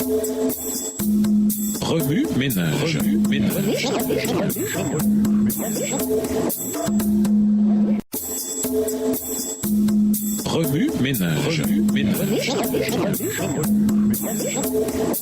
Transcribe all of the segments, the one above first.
Remue ménage. Remue ménage.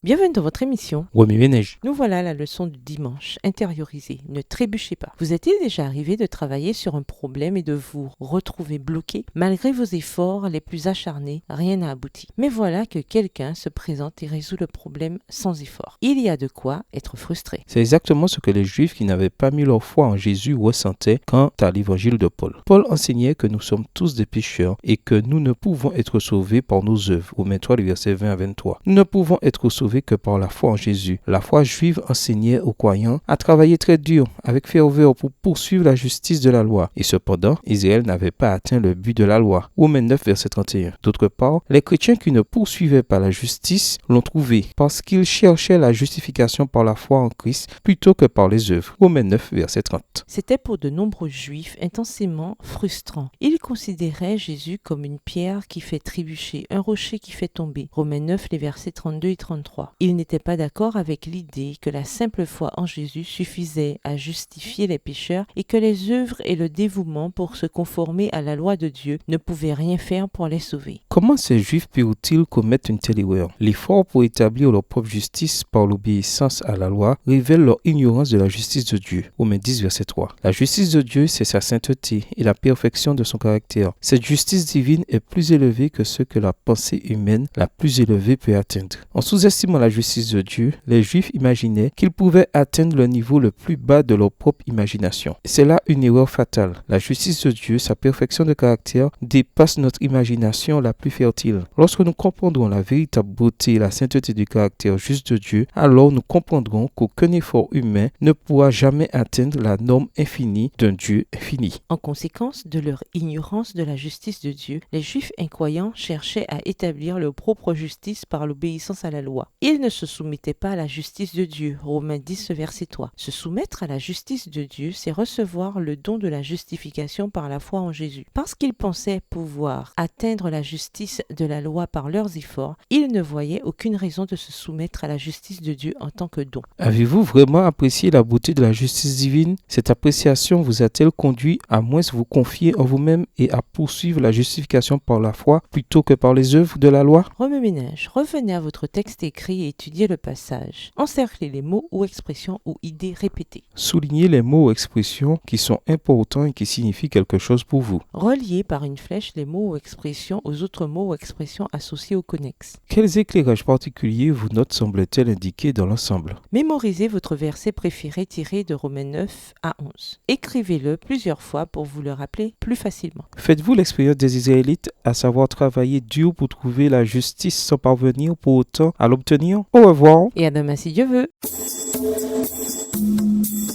Bienvenue dans votre émission. Remue ménage. Nous voilà à la leçon du dimanche. Intériorisez, ne trébuchez pas. Vous est-il déjà arrivé de travailler sur un problème et de vous retrouver bloqué? Malgré vos efforts les plus acharnés, rien n'a abouti. Mais voilà que quelqu'un se présente et résout le problème sans effort. Il y a de quoi être frustré. C'est exactement ce que les Juifs qui n'avaient pas mis leur foi en Jésus ressentaient quant à l'évangile de Paul. Paul enseignait que nous sommes tous des pécheurs et que nous ne pouvons être sauvés par nos œuvres. Romains 3, les versets 20 à 23. Nous ne pouvons être sauvés que par la foi en Jésus. La foi juive enseignait aux croyants à travailler très dur, avec ferveur pour poursuivre la justice de la loi. Et cependant, Israël n'avait pas atteint le but de la loi. Romains 9, verset 31. D'autre part, les chrétiens qui ne poursuivaient pas la justice l'ont trouvé parce qu'ils cherchaient la justification par la foi en Christ plutôt que par les œuvres. Romains 9, verset 30. C'était pour de nombreux juifs intensément frustrant. Ils considéraient Jésus comme une pierre qui fait trébucher, un rocher qui fait tomber. Romains 9, les versets 32 et 33. Ils n'étaient pas d'accord avec l'idée que la simple foi en Jésus suffisait à justifier les pécheurs et que les œuvres et le dévouement pour se conformer à la loi de Dieu ne pouvaient rien faire pour les sauver. Comment ces Juifs purent-ils commettre une telle erreur? L'effort pour établir leur propre justice par l'obéissance à la loi révèle leur ignorance de la justice de Dieu. Romains 10, verset 3. La justice de Dieu, c'est sa sainteté et la perfection de son caractère. Cette justice divine est plus élevée que ce que la pensée humaine la plus élevée peut atteindre. En sous-estimant la justice de Dieu, les Juifs imaginaient qu'ils pouvaient atteindre le niveau le plus bas de leur propre imagination. C'est là une erreur fatale. La justice de Dieu, sa perfection de caractère, dépasse notre imagination la plus fertile. Lorsque nous comprendrons la véritable beauté et la sainteté du caractère juste de Dieu, alors nous comprendrons qu'aucun effort humain ne pourra jamais atteindre la norme infinie d'un Dieu infini. En conséquence de leur ignorance de la justice de Dieu, les Juifs incroyants cherchaient à établir leur propre justice par l'obéissance à la loi. Ils ne se soumettaient pas à la justice de Dieu. Romains 10, verset 3. Se soumettre à la justice de Dieu, c'est recevoir le don de la justification par la foi en Jésus. Parce qu'ils pensaient pouvoir atteindre la justice de la loi par leurs efforts, ils ne voyaient aucune raison de se soumettre à la justice de Dieu en tant que don. Avez-vous vraiment apprécié la beauté de la justice divine? Cette appréciation vous a-t-elle conduit à moins vous confier en vous-même et à poursuivre la justification par la foi plutôt que par les œuvres de la loi? Remue ménage, revenez à votre texte écrit et étudiez le passage. Encerclez les mots ou expressions ou idées répétées. Soulignez les mots ou expressions qui sont importants et qui signifient quelque chose pour vous. Reliez par une flèche les mots ou expressions aux autres mots ou expressions associés au connexe. Quels éclairages particuliers vos notes semblent-elles indiquer dans l'ensemble? Mémorisez votre verset préféré tiré de Romains 9 à 11. Écrivez-le plusieurs fois pour vous le rappeler plus facilement. Faites-vous l'expérience des Israélites, à savoir travailler dur pour trouver la justice sans parvenir pour autant à l'obtenir? Au revoir. Et à demain si Dieu veut.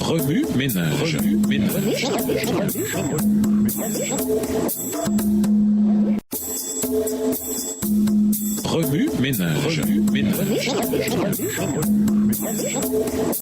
Remue ménage. Remue ménage.